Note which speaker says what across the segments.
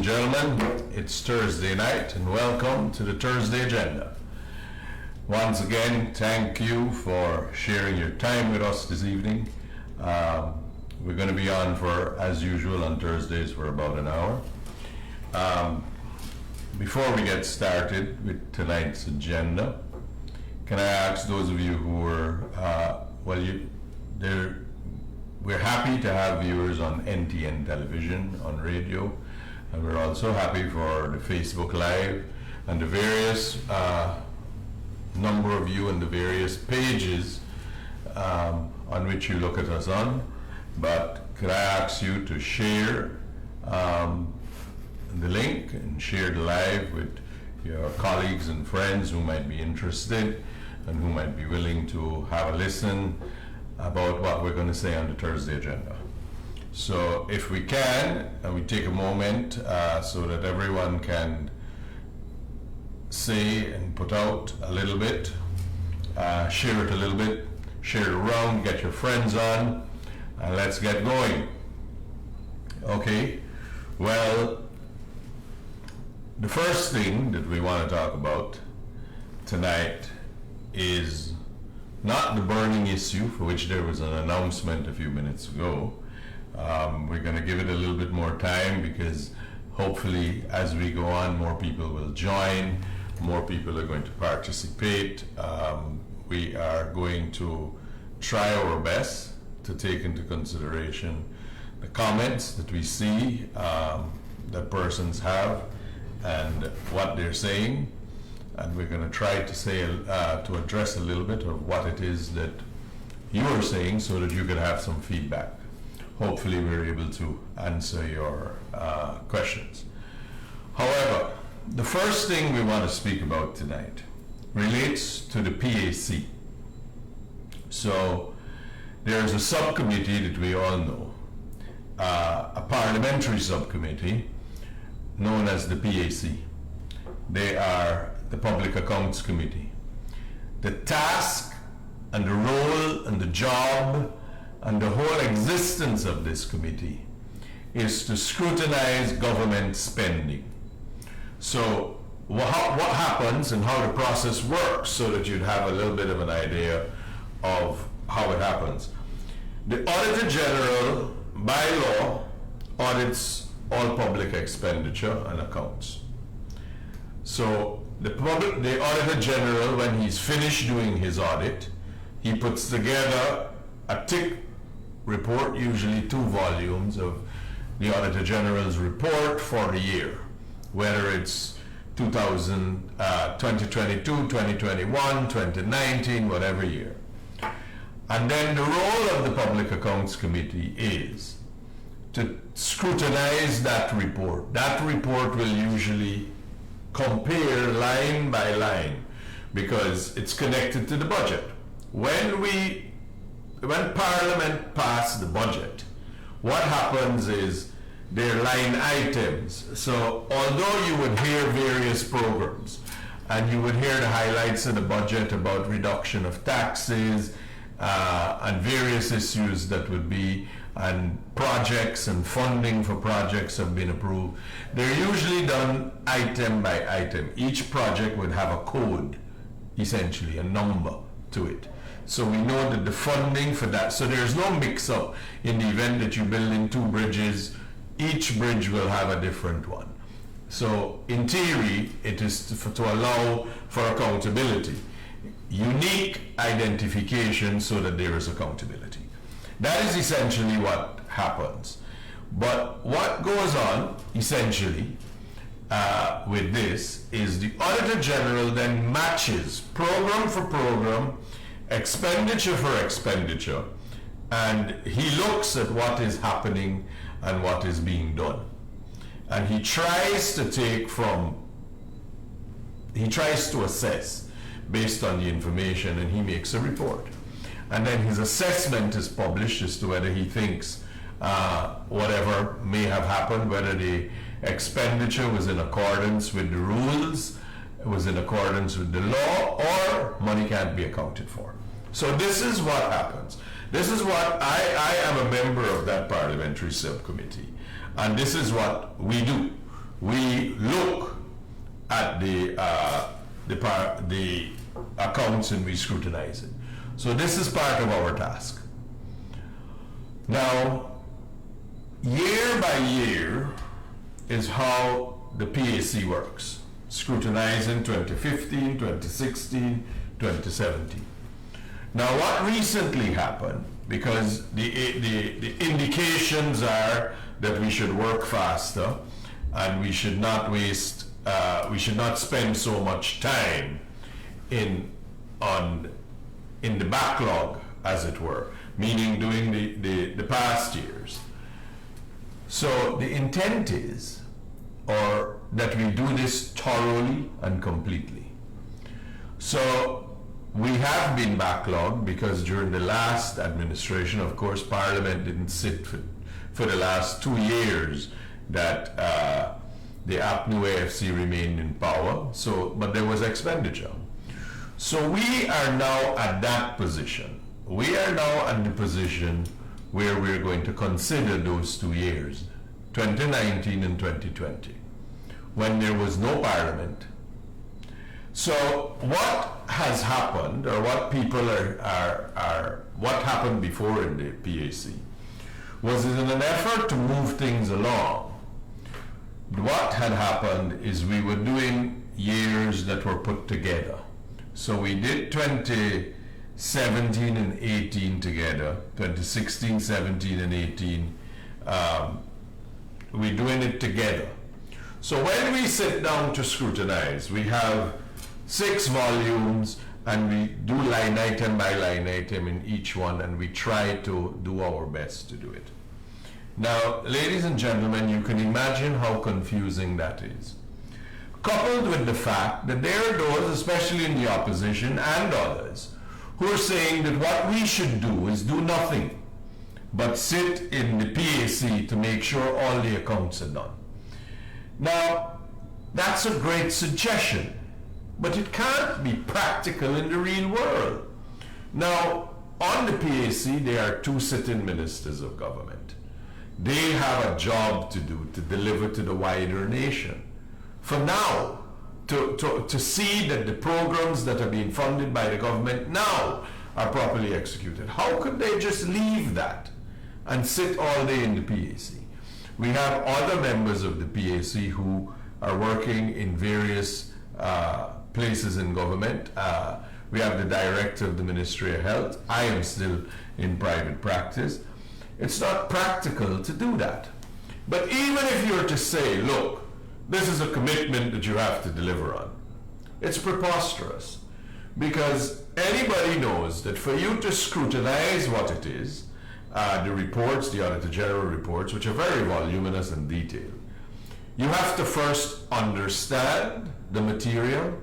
Speaker 1: and gentlemen, it's Thursday night and welcome to the Thursday Agenda. Once again, thank you for sharing your time with us this evening. We're going to be on for, as usual, on Thursdays for about an hour. Before we get started with tonight's agenda, can I ask those of you who are, we're happy to have viewers on NTN television, on radio, and we're also happy for the Facebook Live and the various number of you and the various pages on which you look at us on. But could I ask you to share the link and share the live with your colleagues and friends who might be interested and who might be willing to have a listen about what we're going to say on the Thursday agenda. So if we can, and we take a moment so that everyone can say and put out a little bit, share it a little bit, share it around, get your friends on, and let's get going. Okay, well, the first thing that we want to talk about tonight is not the burning issue for which there was an announcement a few minutes ago. We're going to give it a little bit more time because hopefully as we go on, more people will join, more people are going to participate. We are going to try our best to take into consideration the comments that we see that persons have and what they're saying. And we're going to try to say, to address a little bit of what it is that you are saying so that you can have some feedback. Hopefully we're able to answer your questions. However, the first thing we want to speak about tonight relates to the PAC. So there's a subcommittee that we all know, a parliamentary subcommittee known as the PAC. They are the Public Accounts Committee. The task and the role and the job and the whole existence of this committee is to scrutinize government spending. So what happens and how the process works so that you'd have a little bit of an idea of how it happens. The Auditor General, by law, audits all public expenditure and accounts. So the Auditor General, when he's finished doing his audit, he puts together a thick report, usually 2 volumes of the Auditor General's report for the year, whether it's 2022, 2021, 2019, whatever year. And then the role of the Public Accounts Committee is to scrutinize that report. That report will usually compare line by line because it's connected to the budget. When Parliament passed the budget, what happens is they're line items. So although you would hear various programs and you would hear the highlights of the budget about reduction of taxes and various issues that would be, and projects and funding for projects have been approved, they're usually done item by item. Each project would have a code, essentially a number to it. So we know that the funding for that, so there's no mix-up in the event that you build in 2 bridges, each bridge will have a different one. So in theory, it is to allow for accountability, unique identification so that there is accountability. That is essentially what happens. But what goes on essentially with this is the Auditor General then matches program for program, expenditure for expenditure, and he looks at what is happening and what is being done. And he tries to assess based on the information, and he makes a report. And then his assessment is published as to whether he thinks whatever may have happened, whether the expenditure was in accordance with the rules, was in accordance with the law, or money can't be accounted for. So this is what happens. This is what I am a member of that parliamentary subcommittee, and this is what we do. we look at the accounts and we scrutinize it. So this is part of our task. Now, year by year is how the PAC works. Scrutinizing 2015, 2016, 2017. Now, what recently happened, because the indications are that we should work faster and we should not waste, we should not spend so much time in the backlog, as it were, meaning doing the past years. So the intent is, or that we do this thoroughly and completely. So we have been backlogged because during the last administration, of course, Parliament didn't sit for the last 2 years that the APNU AFC remained in power. So, but there was expenditure. So we are now at that position. We are now in the position where we're going to consider those 2 years, 2019 and 2020, when there was no Parliament. So what has happened, or what people what happened before in the PAC, was in an effort to move things along. What had happened is we were doing years that were put together. So we did 2017 and 18 together, 2016, 17 and 18. We're doing it together. So when we sit down to scrutinize, we have 6 volumes and we do line item by line item in each one, and we try to do our best to do it. Now, ladies and gentlemen, you can imagine how confusing that is. Coupled with the fact that there are those, especially in the opposition and others, who are saying that what we should do is do nothing but sit in the PAC to make sure all the accounts are done. Now, that's a great suggestion, but it can't be practical in the real world. Now, on the PAC, there are 2 sitting ministers of government. They have a job to do to deliver to the wider nation. For now, to see that the programs that are being funded by the government now are properly executed. How could they just leave that and sit all day in the PAC? We have other members of the PAC who are working in various places in government. We have the director of the Ministry of Health. I am still in private practice. It's not practical to do that. But even if you were to say, look, this is a commitment that you have to deliver on, it's preposterous, because anybody knows that for you to scrutinize what it is, the reports, the Auditor General reports, which are very voluminous and detailed, you have to first understand the material.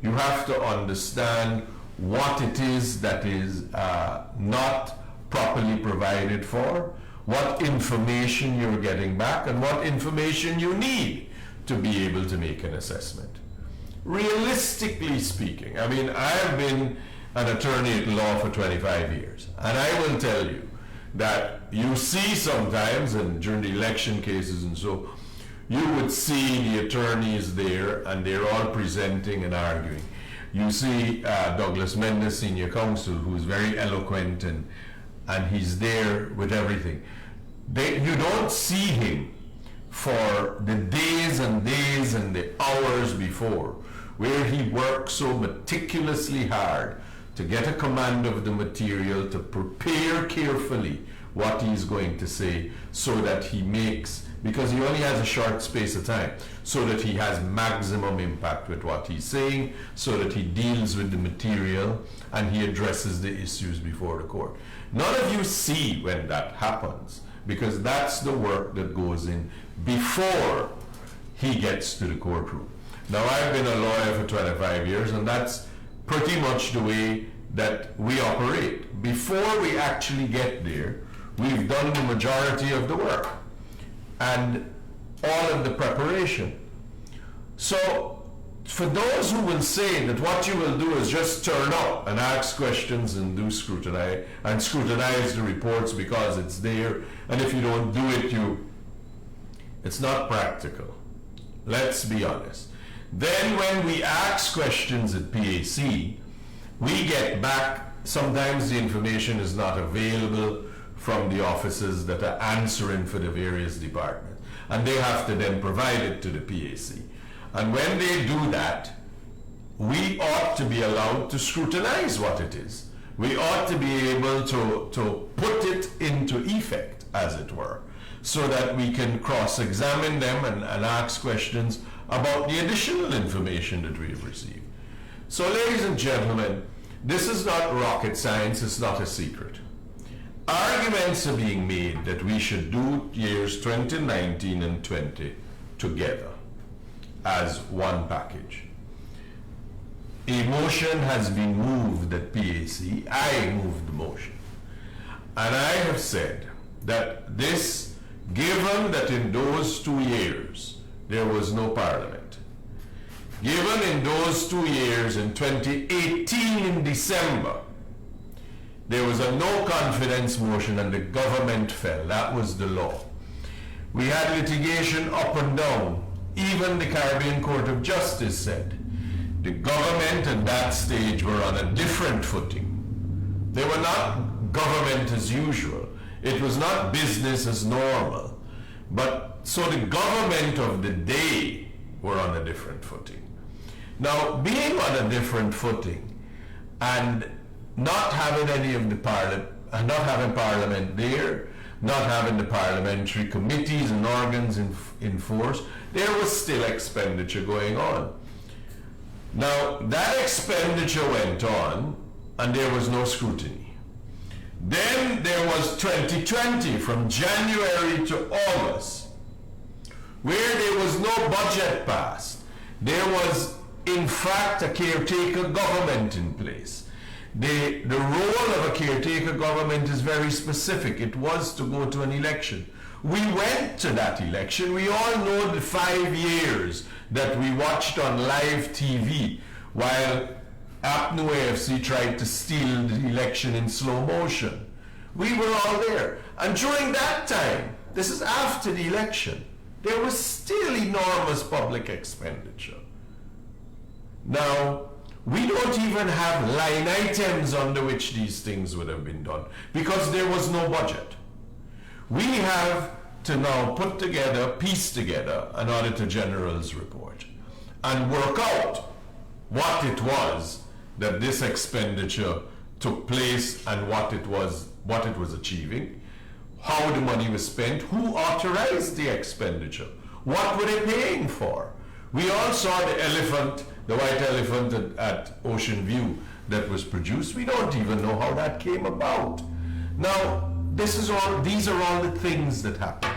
Speaker 1: You have to understand what it is that is not properly provided for, what information you're getting back, and what information you need to be able to make an assessment. Realistically speaking, I mean, I have been an attorney at law for 25 years, and I will tell you that you see sometimes, and during the election cases and so, you would see the attorneys there and they're all presenting and arguing. You see Douglas Mendes, senior counsel, who's very eloquent, and he's there with everything. You don't see him for the days and days and the hours before, where he works so meticulously hard to get a command of the material, to prepare carefully what he's going to say, so that he makes, because he only has a short space of time, so that he has maximum impact with what he's saying, so that he deals with the material and he addresses the issues before the court. None of you see when that happens, because that's the work that goes in before he gets to the courtroom. Now, I've been a lawyer for 25 years, and that's pretty much the way that we operate. Before we actually get there, we've done the majority of the work and all of the preparation. So, for those who will say that what you will do is just turn up and ask questions and do scrutinize the reports because it's there, and if you don't do it, it's not practical. Let's be honest. Then when we ask questions at PAC, we get back, sometimes the information is not available from the officers that are answering for the various departments. And they have to then provide it to the PAC. And when they do that, we ought to be allowed to scrutinize what it is. We ought to be able to put it into effect, as it were, so that we can cross-examine them and ask questions about the additional information that we have received. So, ladies and gentlemen, this is not rocket science, it's not a secret. Arguments are being made that we should do years 2019 and 20 together as one package. A motion has been moved at PAC. I moved the motion. And I have said that this, given that in those 2 years there was no parliament, given in those 2 years, in 2018 in December, there was a no confidence motion and the government fell. That was the law. We had litigation up and down. Even the Caribbean Court of Justice said the government at that stage were on a different footing. They were not government as usual. It was not business as normal. But so the government of the day were on a different footing. Now, being on a different footing and not having any of the not having parliament there, not having the parliamentary committees and organs in force, there was still expenditure going on. Now, that expenditure went on and there was no scrutiny. Then there was 2020 from January to August, where there was no budget passed. There was, in fact, a caretaker government in place. The role of a caretaker government is very specific. It was to go to an election. We went to that election. We all know the 5 years that we watched on live TV while APNU AFC tried to steal the election in slow motion. We were all there. And during that time, this is after the election, there was still enormous public expenditure. Now, we don't even have line items under which these things would have been done because there was no budget. We have to now put together, piece together an Auditor General's report and work out what it was that this expenditure took place and what it was achieving, how the money was spent, who authorized the expenditure, what were they paying for. We all saw the elephant, the white elephant at Ocean View that was produced. We don't even know how that came about. Now, these are all the things that happened.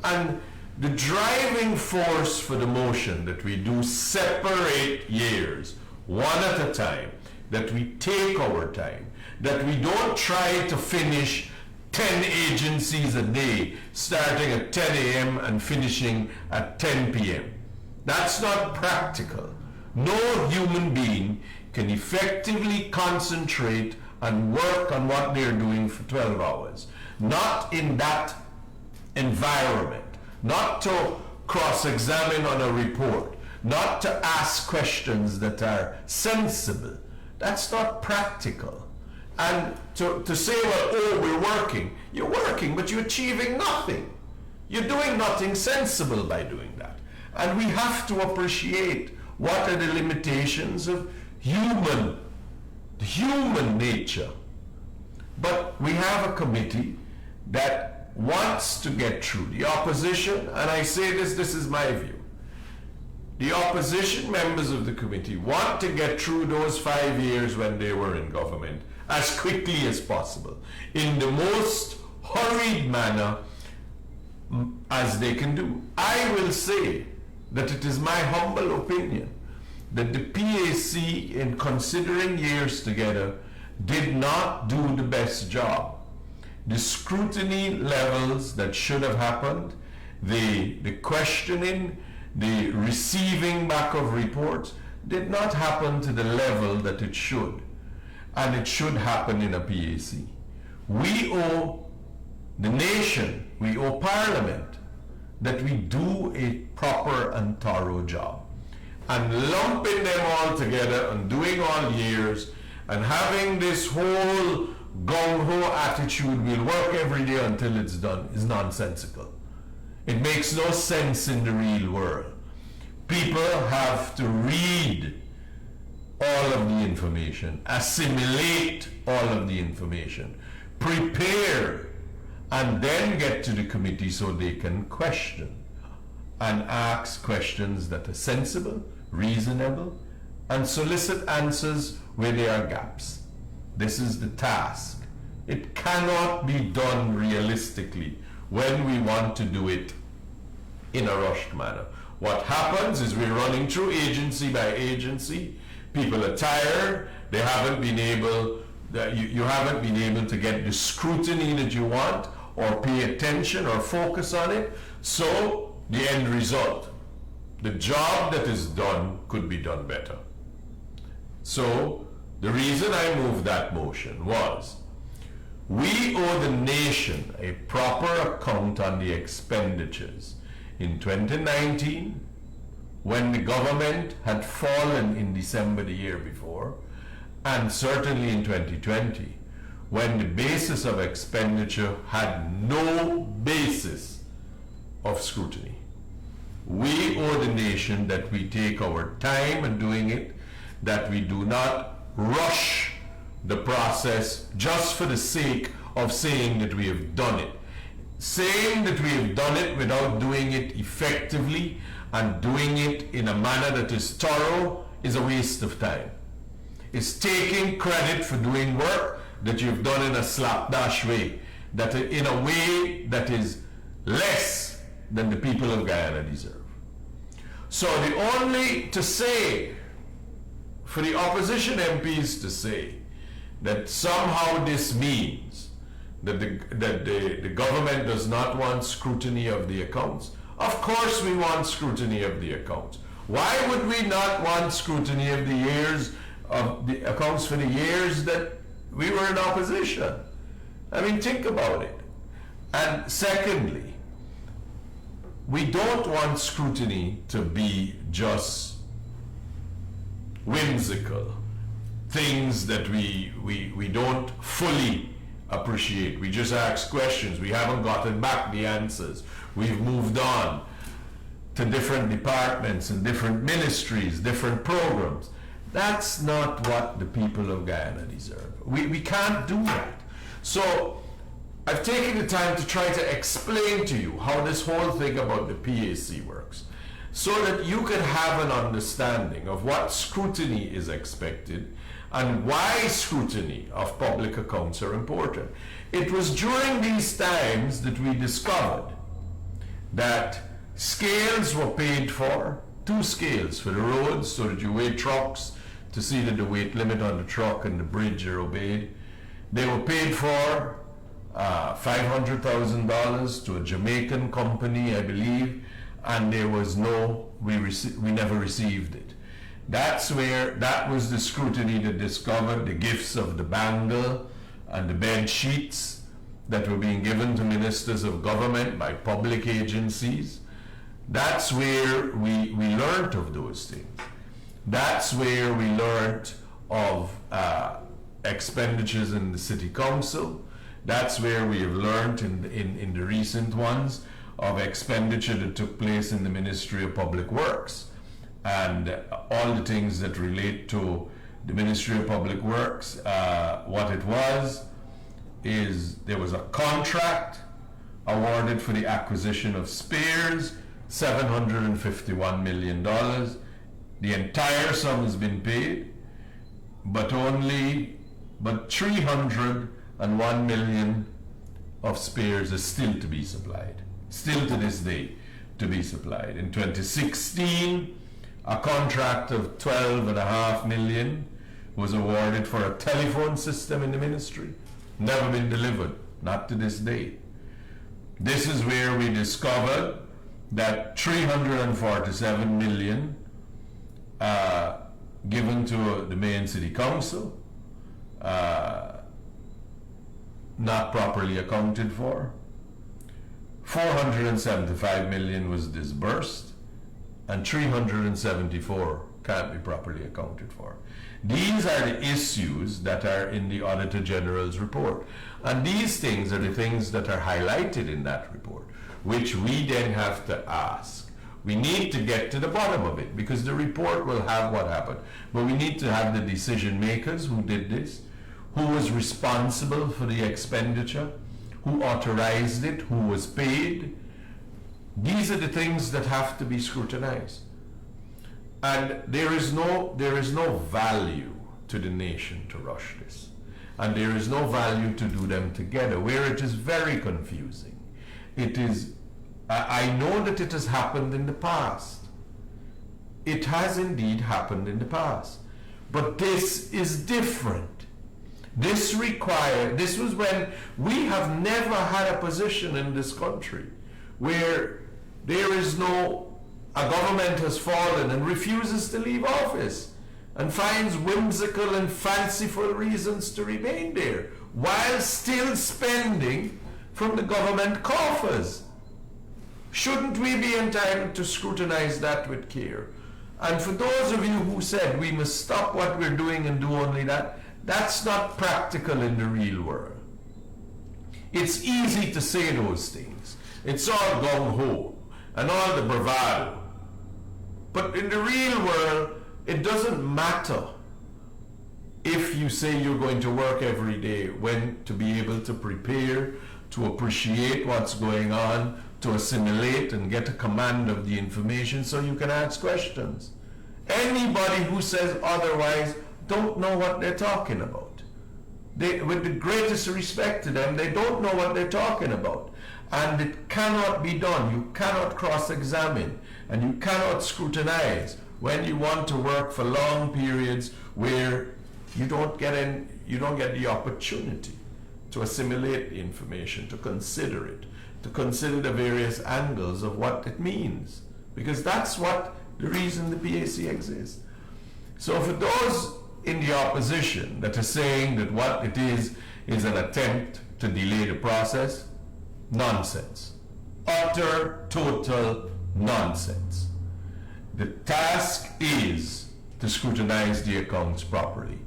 Speaker 1: And the driving force for the motion that we do separate years, one at a time, that we take our time, that we don't try to finish 10 agencies a day, starting at 10 a.m. and finishing at 10 p.m. That's not practical. No human being can effectively concentrate and work on what they're doing for 12 hours. Not in that environment. Not to cross-examine on a report. Not to ask questions that are sensible. That's not practical. And to say, well, oh, we're working. You're working, but you're achieving nothing. You're doing nothing sensible by doing that. And we have to appreciate what are the limitations of human nature. But we have a committee that wants to get through. The opposition, and I say this is my view, the opposition members of the committee want to get through those 5 years when they were in government as quickly as possible, in the most hurried manner as they can do. I will say that it is my humble opinion that the PAC, in considering years together, did not do the best job. The scrutiny levels that should have happened, the questioning, the receiving back of reports, did not happen to the level that it should. And it should happen in a PAC. We owe the nation, we owe Parliament, that we do a proper and thorough job. And lumping them all together and doing all years and having this whole gung-ho attitude, we'll work every day until it's done, is nonsensical. It makes no sense in the real world. People have to read all of the information, assimilate all of the information, prepare, and then get to the committee so they can question and ask questions that are sensible, reasonable, and solicit answers where there are gaps. This is the task. It cannot be done realistically when we want to do it in a rushed manner. What happens is we're running through agency by agency. People are tired. They haven't been able, you haven't been able to get the scrutiny that you want or pay attention or focus on it. So the end result, the job that is done could be done better. So the reason I moved that motion was we owe the nation a proper account on the expenditures in 2019, when the government had fallen in December the year before, and certainly in 2020, when the basis of expenditure had no basis of scrutiny. We owe the nation that we take our time in doing it, that we do not rush the process just for the sake of saying that we have done it. Saying that we have done it without doing it effectively and doing it in a manner that is thorough is a waste of time. It's taking credit for doing work that you've done in a slapdash way, that in a way that is less than the people of Guyana deserve. So the only to say, for the opposition MPs to say that somehow this means that the government does not want scrutiny of the accounts. Of course we want scrutiny of the accounts. Why would we not want scrutiny of the years of the accounts for the years that we were in opposition? I mean, think about it. And secondly, we don't want scrutiny to be just whimsical, things that we don't fully appreciate. We just ask questions. We haven't gotten back the answers. We've moved on to different departments and different ministries, different programs. That's not what the people of Guyana deserve. We can't do that. So I've taken the time to try to explain to you how this whole thing about the PAC works, so that you can have an understanding of what scrutiny is expected and why scrutiny of public accounts are important. It was during these times that we discovered that scales were paid for, 2 scales for the roads, so that you weigh trucks to see that the weight limit on the truck and the bridge are obeyed. They were paid for $500,000 to a Jamaican company, I believe, and there was no, we never received it. That was the scrutiny that discovered the gifts of the bangle and the bed sheets that were being given to ministers of government by public agencies. That's where we learned of those things. That's where we learned of expenditures in the city council. That's where we have learned in the recent ones of expenditure that took place in the Ministry of Public Works. And all the things that relate to the Ministry of Public Works, what it was is there was a contract awarded for the acquisition of spares, $751 million. The entire sum has been paid, but 301 million of spares is still to be supplied, still to this day to be supplied. In 2016, a contract of $12.5 million was awarded for a telephone system in the ministry. Never been delivered, not to this day. This is where we discovered that 347 million given to the mayor and city council, not properly accounted for. 475 million was disbursed, and 374 can't be properly accounted for. These are the issues that are in the Auditor General's report. And these things are the things that are highlighted in that report, which we then have to ask. We need to get to the bottom of it, because the report will have what happened. But we need to have the decision makers who did this, who was responsible for the expenditure, who authorized it, who was paid. These are the things that have to be scrutinized. And there is no value to the nation to rush this. And there is no value to do them together, where it is very confusing. It is, I know that it has happened in the past. It has indeed happened in the past. But this is different. This was when we have never had a position in this country where there is a government has fallen and refuses to leave office and finds whimsical and fanciful reasons to remain there while still spending from the government coffers. Shouldn't we be entitled to scrutinize that with care? And for those of you who said we must stop what we're doing and do only that, that's not practical in the real world. It's easy to say those things. It's all gung-ho and all the bravado. But in the real world, it doesn't matter if you say you're going to work every day, when to be able to prepare, to appreciate what's going on, to assimilate and get a command of the information so you can ask questions. Anybody who says otherwise don't know what they're talking about. With the greatest respect to them, they don't know what they're talking about. And it cannot be done. You cannot cross-examine and you cannot scrutinize when you want to work for long periods where you don't get the opportunity to assimilate the information, to consider it, to consider the various angles of what it means. Because that's what the reason the PAC exists. So for those in the opposition that are saying that what it is an attempt to delay the process, nonsense. Utter, total nonsense. The task is to scrutinize the accounts properly.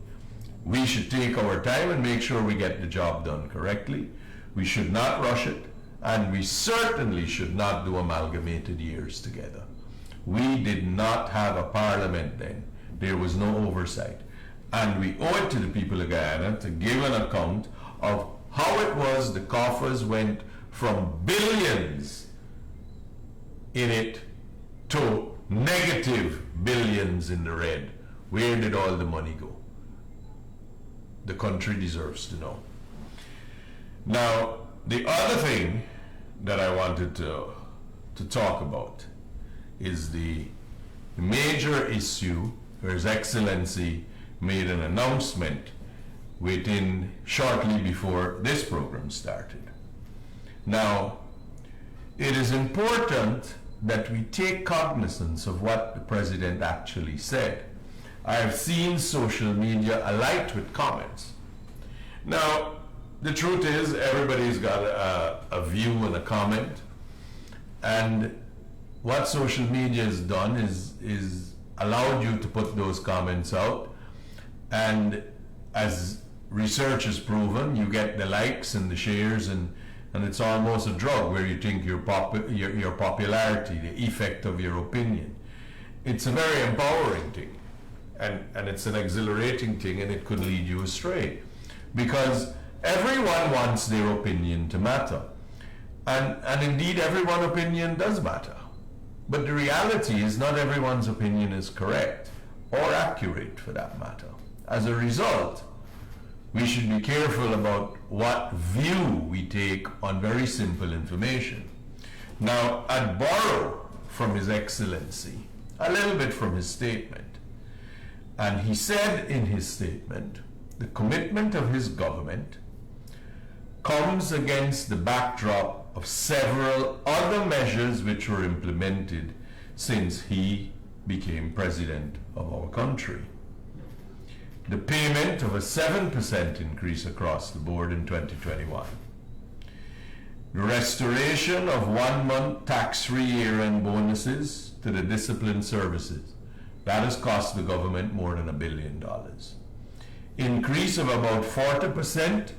Speaker 1: We should take our time and make sure we get the job done correctly. We should not rush it, and we certainly should not do amalgamated years together. We did not have a parliament then. There was no oversight. And we owe it to the people of Guyana to give an account of how it was the coffers went from billions in it to negative billions in the red. Where did all the money go? The country deserves to know. Now, the other thing that I wanted to talk about is the major issue where His Excellency made an announcement shortly before this program started. Now, it is important that we take cognizance of what the President actually said. I have seen social media alight with comments. Now, the truth is, everybody's got a view and a comment, and what social media has done is allowed you to put those comments out, and as research has proven, you get the likes and the shares, and it's almost a drug where you think your popularity, the effect of your opinion. It's a very empowering thing, and it's an exhilarating thing, and it could lead you astray, because everyone wants their opinion to matter, and indeed everyone's opinion does matter. But the reality is not everyone's opinion is correct or accurate, for that matter. As a result, we should be careful about what view we take on very simple information. Now, I'd borrow from His Excellency a little bit from his statement. And he said in his statement, the commitment of his government comes against the backdrop of several other measures which were implemented since he became president of our country. The payment of a 7% increase across the board in 2021. The restoration of 1 month tax-free year-end bonuses to the discipline services. That has cost the government more than $1 billion. Increase of about 40%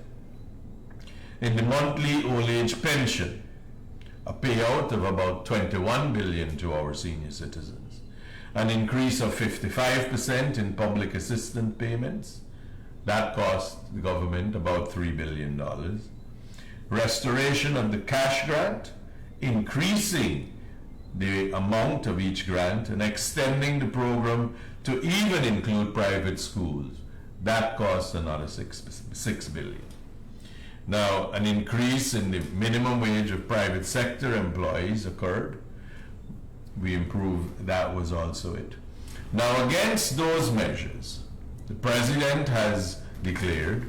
Speaker 1: in the monthly old age pension. A payout of about $21 billion to our senior citizens. An increase of 55% in public assistance payments. That cost the government about $3 billion. Restoration of the cash grant, increasing the amount of each grant and extending the program to even include private schools. That costs another $6 billion. Now, an increase in the minimum wage of private sector employees occurred. We improved, that was also it. Now, against those measures, the President has declared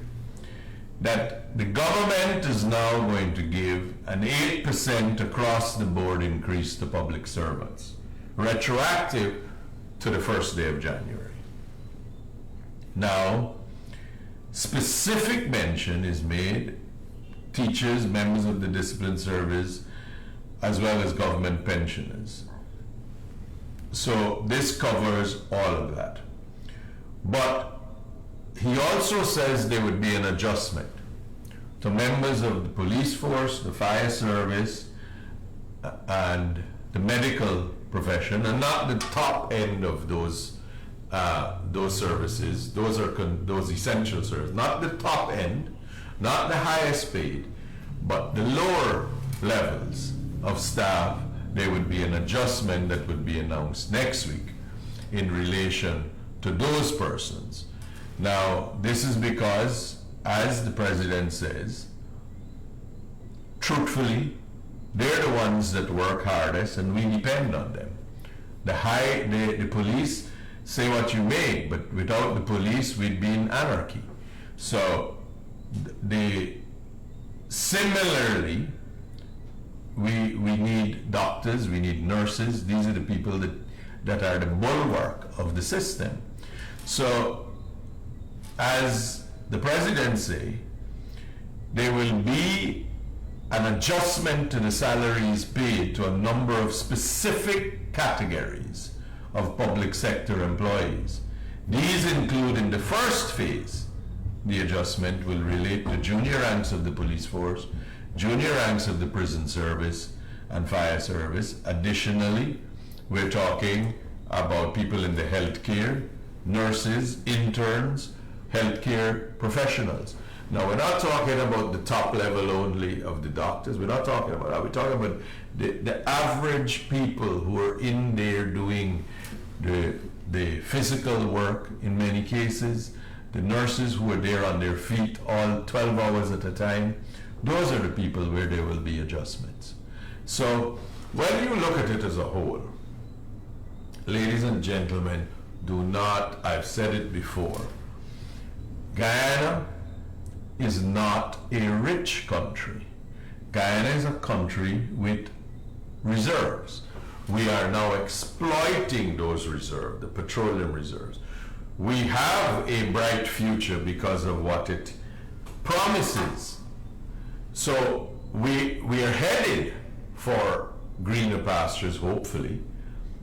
Speaker 1: that the government is now going to give an 8% across the board increase to public servants, retroactive to the first day of January. Now, specific mention is made, teachers, members of the discipline service, as well as government pensioners. So this covers all of that. But he also says there would be an adjustment to members of the police force, the fire service, and the medical profession, and not the top end of those services. Those are those essential services, not the top end, not the highest paid, but the lower levels of staff. There would be an adjustment that would be announced next week in relation to those persons. Now, this is because, as the President says, truthfully, they're the ones that work hardest and we depend on them. The police, say what you may, but without the police we'd be in anarchy. So similarly, we need doctors, we need nurses. These are the people that are the bulwark of the system. So, as the President say, there will be an adjustment to the salaries paid to a number of specific categories of public sector employees. These include, in the first phase, the adjustment will relate to junior ranks of the police force, junior ranks of the prison service and fire service. Additionally, we're talking about people in the healthcare, nurses, interns, healthcare professionals. Now, we're not talking about the top level only of the doctors. We're not talking about that. We're talking about the average people who are in there doing the physical work in many cases, the nurses who are there on their feet all 12 hours at a time. Those are the people where there will be adjustments. So when you look at it as a whole, ladies and gentlemen, do not, I've said it before, Guyana is not a rich country. Guyana is a country with reserves. We are now exploiting those reserves, the petroleum reserves. We have a bright future because of what it promises. So we are headed for greener pastures, hopefully,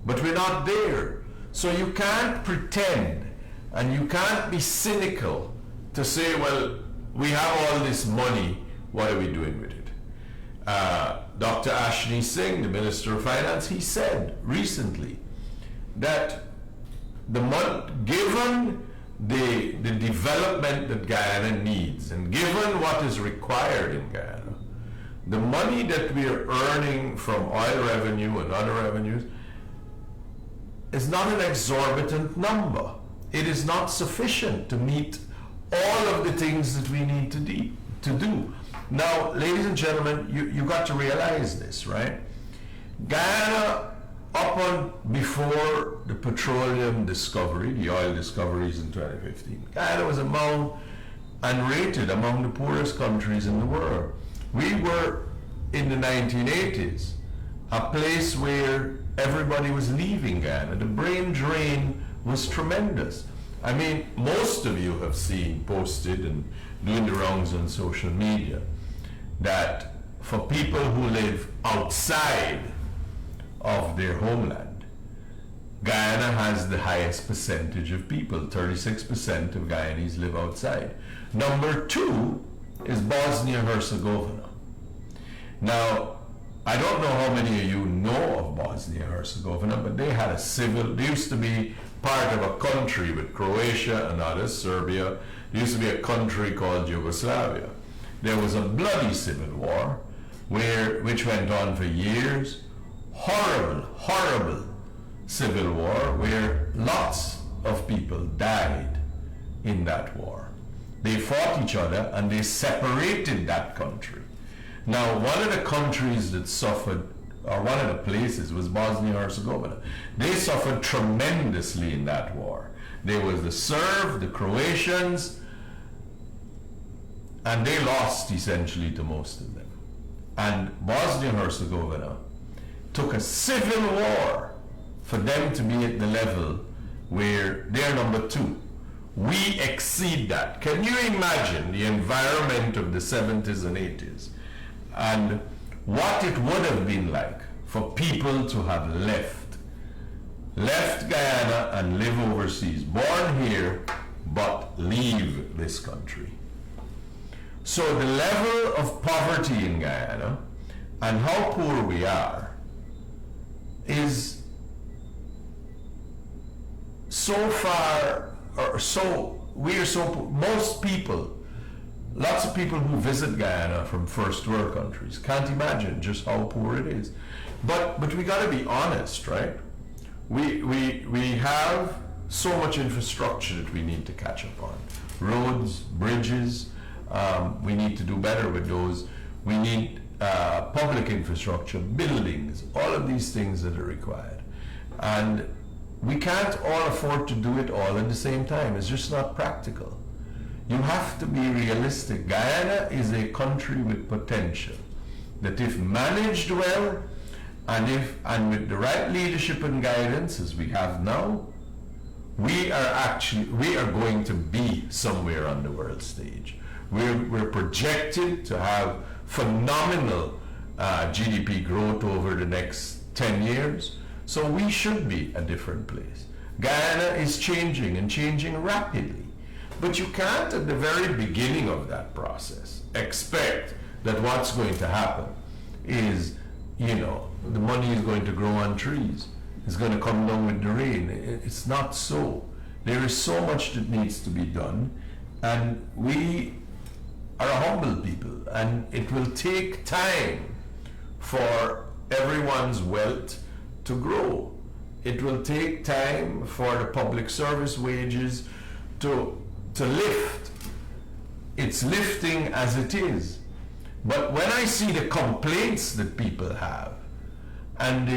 Speaker 1: but we're not there. So you can't pretend and you can't be cynical to say, well, we have all this money, what are we doing with it? Dr. Ashni Singh, the Minister of Finance, he said recently that given the development that Guyana needs and given what is required in Guyana, the money that we are earning from oil revenue and other revenues is not an exorbitant number. It is not sufficient to meet all of the things that we need to do. Now, ladies and gentlemen, you got to realize this, right? Guyana, up on before the petroleum discovery, the oil discoveries in 2015, Guyana was among and rated among the poorest countries in the world. We were, in the 1980s, a place where everybody was leaving Guyana. The brain drain was tremendous. I mean, most of you have seen posted and doing the rounds on social media that for people who live outside of their homeland, Guyana has the highest percentage of people. 36% of Guyanese live outside. Number 2 is Bosnia-Herzegovina. Now, I don't know how many of you know of Bosnia-Herzegovina, but they used to be part of a country with Croatia and others, Serbia. There used to be a country called Yugoslavia. There was a bloody civil war which went on for years. Horrible, horrible civil war where lots of people died in that war. They fought each other and they separated that country. Now, one of the countries that suffered, or one of the places, was Bosnia-Herzegovina. They suffered tremendously in that war. There was the Serbs, the Croatians, and they lost essentially to most of them. And Bosnia-Herzegovina took a civil war for them to be at the level where they're number 2. We exceed that. Can you imagine the environment of the 70s and 80s and what it would have been like for people to have left Guyana and live overseas, born here, but leave this country? So the level of poverty in Guyana and how poor we are is so far, or so, we are so poor. Most people, lots of people who visit Guyana from first world countries can't imagine just how poor it is. But we got to be honest, right? We have so much infrastructure that we need to catch up on. Roads, bridges, we need to do better with those. We need public infrastructure, buildings, all of these things that are required. And we can't all afford to do it all at the same time. It's just not practical. You have to be realistic. Guyana is a country with potential that, if managed well, and with the right leadership and guidance as we have now, we are going to be somewhere on the world stage. We're projected to have phenomenal GDP growth over the next 10 years. So we should be a different place. Guyana is changing and changing rapidly. But you can't, at the very beginning of that process, expect that what's going to happen is, the money is going to grow on trees. It's going to come down with the rain. It's not so. There is so much that needs to be done. And we are a humble people. And it will take time for everyone's wealth to grow. It will take time for the public service wages to lift. It's lifting as it is. But when I see the complaints that people have and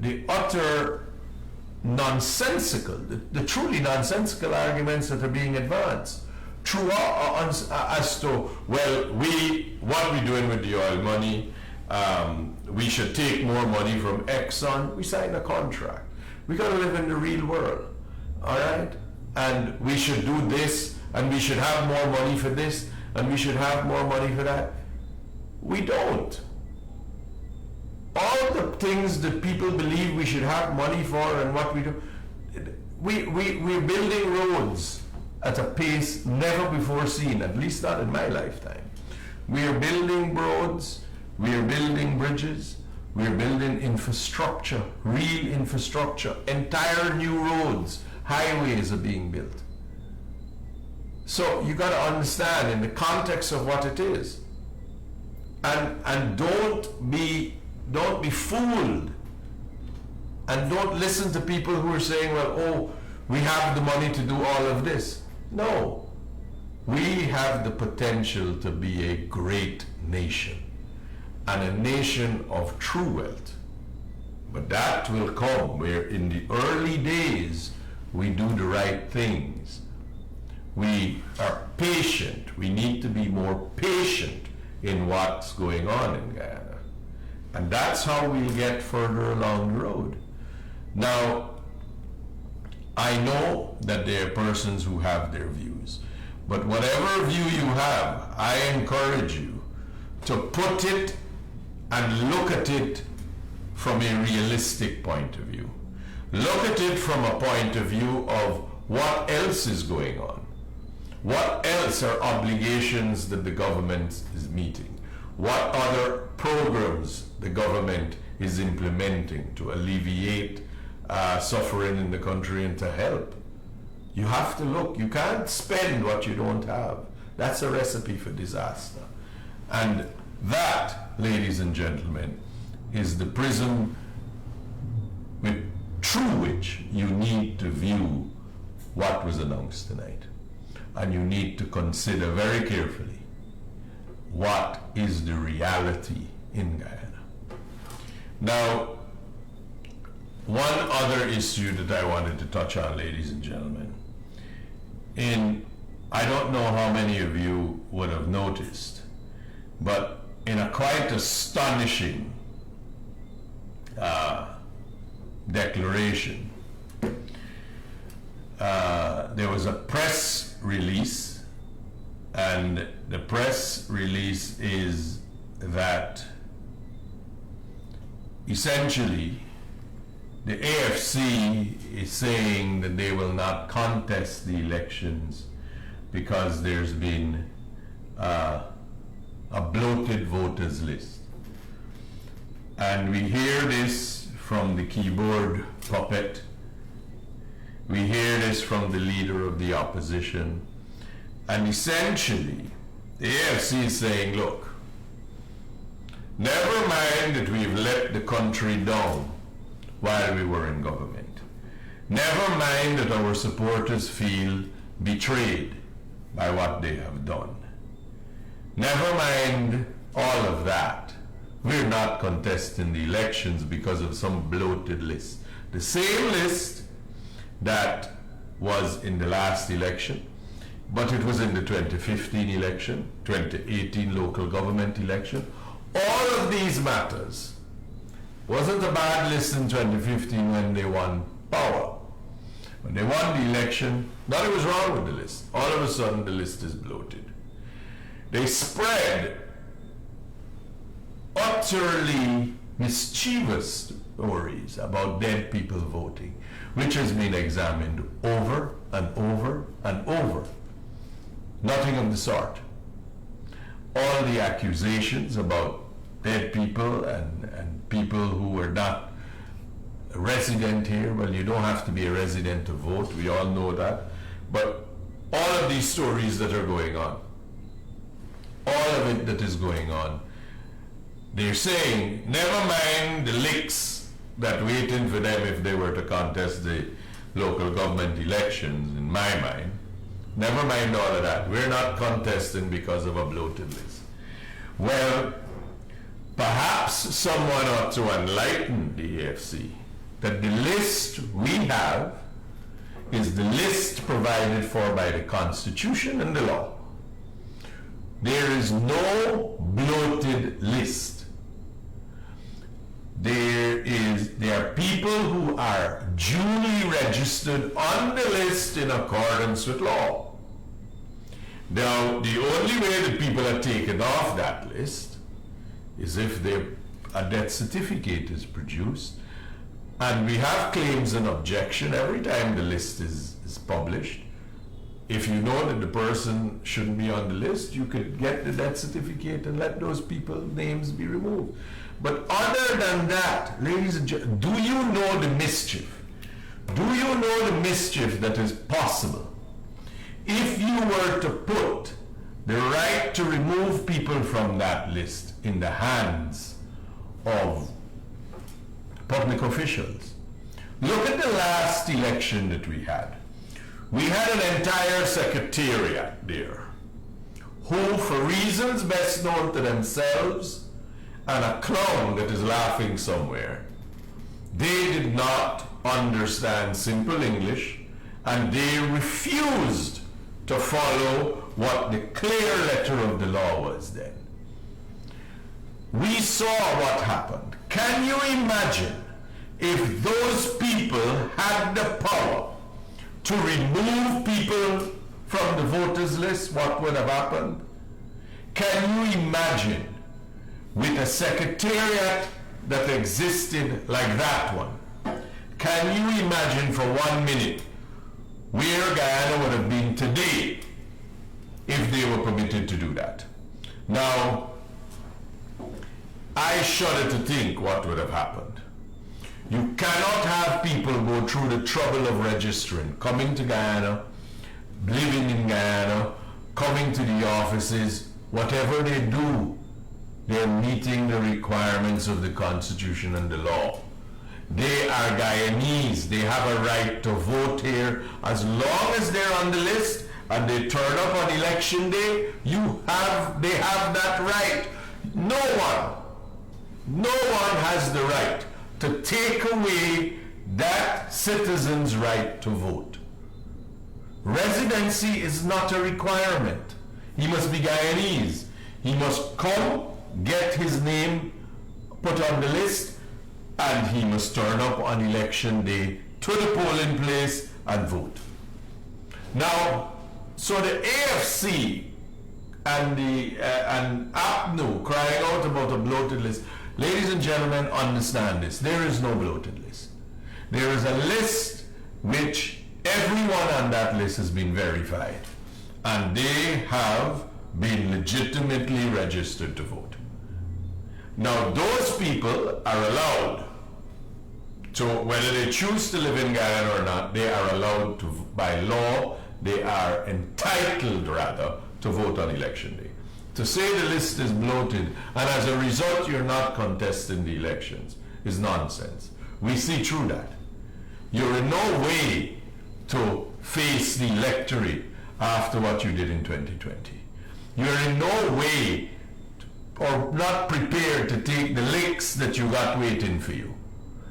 Speaker 1: the utter nonsensical, the truly nonsensical arguments that are being advanced as to, what we're doing with the oil money, we should take more money from Exxon. We signed a contract. We got to live in the real world, all right? And we should do this, and we should have more money for this, and we should have more money for that. We don't. All the things that people believe we should have money for and what we do, we're building roads at a pace never before seen, at least not in my lifetime. We are building roads, we are building bridges, we are building infrastructure, real infrastructure, entire new roads, highways are being built. So you got to understand in the context of what it is. And don't be fooled. And don't listen to people who are saying, we have the money to do all of this. No. We have the potential to be a great nation. And a nation of true wealth. But that will come where in the early days we do the right things. We are patient. We need to be more patient in what's going on in Guyana. And that's how we'll get further along the road. Now, I know that there are persons who have their views, but whatever view you have, I encourage you to put it and look at it from a realistic point of view. Look at it from a point of view of what else is going on. What else are obligations that the government is meeting? What other programs the government is implementing to alleviate suffering in the country and to help? You have to look. You can't spend what you don't have. That's a recipe for disaster. And that, ladies and gentlemen, is the prism through which you need to view what was announced tonight. And you need to consider very carefully what is the reality in Guyana. Now, one other issue that I wanted to touch on, ladies and gentlemen, I don't know how many of you would have noticed, but in a quite astonishing declaration, there was a press release, and the press release is that essentially the AFC is saying that they will not contest the elections because there's been a bloated voters list. And we hear this from the keyboard puppet. We hear this from the leader of the opposition. And essentially, the AFC is saying, look, never mind that we've let the country down while we were in government. Never mind that our supporters feel betrayed by what they have done. Never mind all of that. We're not contesting the elections because of some bloated list. The same list that was in the last election, but it was in the 2015 election, 2018 local government election. All of these matters. Wasn't a bad list in 2015 when they won power. When they won the election, nothing was wrong with the list. All of a sudden, the list is bloated. They spread utterly mischievous stories about dead people voting, which has been examined over and over and over. Nothing of the sort. All the accusations about dead people and people who were not resident here, well, you don't have to be a resident to vote, we all know that, but all of these stories that are going on, all of it that is going on, they're saying, never mind the licks that waiting for them if they were to contest the local government elections, in my mind, never mind all of that. We're not contesting because of a bloated list. Well, perhaps someone ought to enlighten the AFC that the list we have is the list provided for by the Constitution and the law. There is no bloated list. There are people who are duly registered on the list in accordance with law. Now, the only way that people are taken off that list is if a death certificate is produced, and we have claims and objection every time the list is published. If you know that the person shouldn't be on the list, you could get the death certificate and let those people's names be removed. But other than that, ladies and gentlemen, do you know the mischief? Do you know the mischief that is possible if you were to put the right to remove people from that list in the hands of public officials? Look at the last election that we had. We had an entire secretariat there who, for reasons best known to themselves and a clown that is laughing somewhere, they did not understand simple English, and they refused to follow what the clear letter of the law was then. We saw what happened. Can you imagine if those people had the power to remove people from the voters list, what would have happened? Can you imagine with a secretariat that existed like that one, can you imagine for 1 minute where Guyana would have been today if they were permitted to do that? Now, I shudder to think what would have happened. You cannot have people go through the trouble of registering, coming to Guyana, living in Guyana, coming to the offices, whatever they do, they're meeting the requirements of the Constitution and the law. They are Guyanese. They have a right to vote here. As long as they're on the list and they turn up on election day, they have that right. No one has the right to take away that citizen's right to vote. Residency is not a requirement. He must be Guyanese. He must come, get his name put on the list, and he must turn up on election day to the polling place and vote. Now, so the AFC and the APNU crying out about a bloated list. Ladies and gentlemen, understand this. There is no bloated list. There is a list which everyone on that list has been verified, and they have been legitimately registered to vote. Now, those people are allowed to, whether they choose to live in Guyana or not, they are allowed to, by law, they are entitled rather to vote on election day. To say the list is bloated and as a result you're not contesting the elections is nonsense. We see through that. You're in no way to face the electorate after what you did in 2020. You're in no way or not prepared to take the licks that you got waiting for you.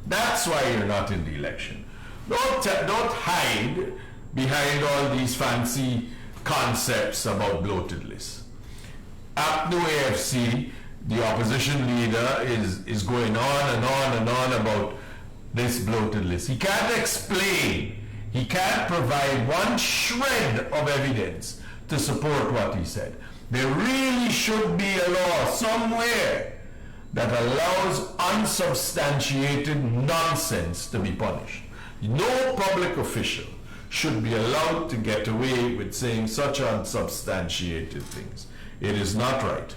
Speaker 1: That's why you're not in the election. Don't hide behind all these fancy concepts about bloated lists. APNU AFC, the opposition leader, is going on and on and on about this bloated list. He can't explain, he can't provide one shred of evidence to support what he said. There really should be a law somewhere that allows unsubstantiated nonsense to be punished. No public official should be allowed to get away with saying such unsubstantiated things. It is not right.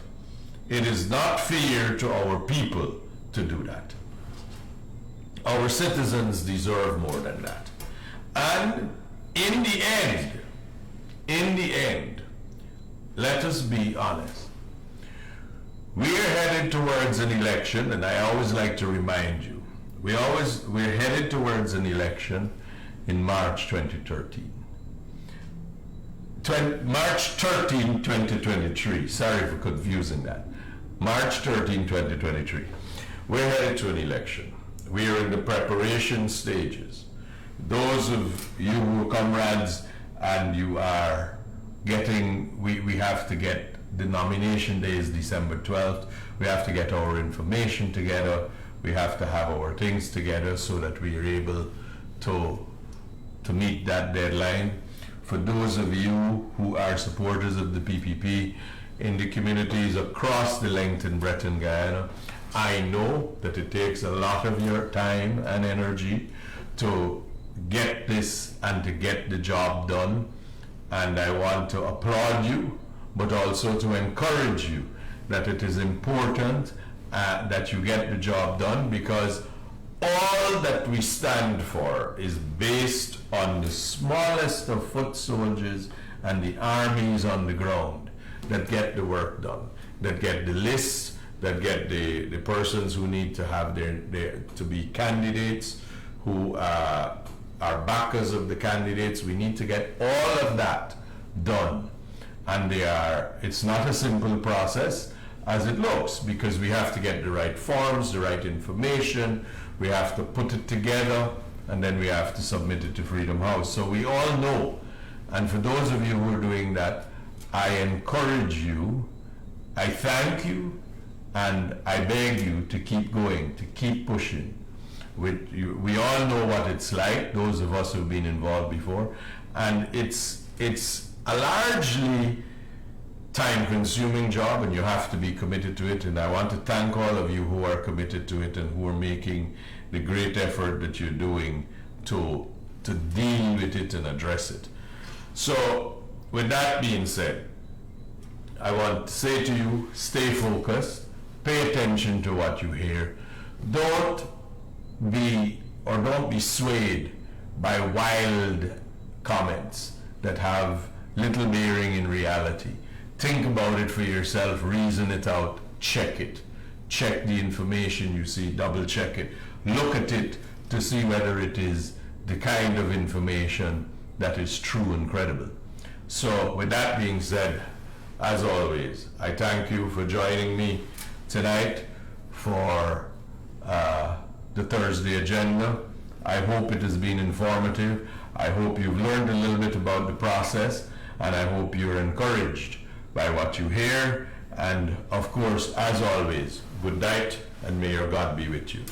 Speaker 1: It is not fair to our people to do that. Our citizens deserve more than that. And in the end, let us be honest. We are headed towards an election, and I always like to remind you, we're headed towards an election in March 2013. March 13, 2023. Sorry for confusing that. March 13, 2023. We're headed to an election. We are in the preparation stages. Those of you who are comrades and you are getting, we have to get, the nomination day is December 12th. We have to get our information together. We have to have our things together so that we are able to meet that deadline. For those of you who are supporters of the PPP in the communities across the length and breadth in Guyana, I know that it takes a lot of your time and energy to get this and to get the job done. And I want to applaud you, but also to encourage you that it is important that you get the job done, because all that we stand for is based on the smallest of foot soldiers and the armies on the ground that get the work done, that get the lists, that get the persons who need to have their to be candidates, who are backers of the candidates. We need to get all of that done. And it's not a simple process as it looks, because we have to get the right forms, the right information, we have to put it together, and then we have to submit it to Freedom House. So we all know, and for those of you who are doing that, I encourage you, I thank you, and I beg you to keep going, to keep pushing. We all know what it's like, those of us who've been involved before, and it's a largely time-consuming job, and you have to be committed to it. And I want to thank all of you who are committed to it and who are making the great effort that you're doing to deal with it and address it. So, with that being said, I want to say to you, stay focused, pay attention to what you hear. Don't be swayed by wild comments that have little bearing in reality. Think about it for yourself, reason it out, check it. Check the information you see, double check it. Look at it to see whether it is the kind of information that is true and credible. So with that being said, as always, I thank you for joining me tonight for the Thursday agenda. I hope it has been informative. I hope you've learned a little bit about the process, and I hope you're encouraged by what you hear. And of course, as always, good night, and may your God be with you.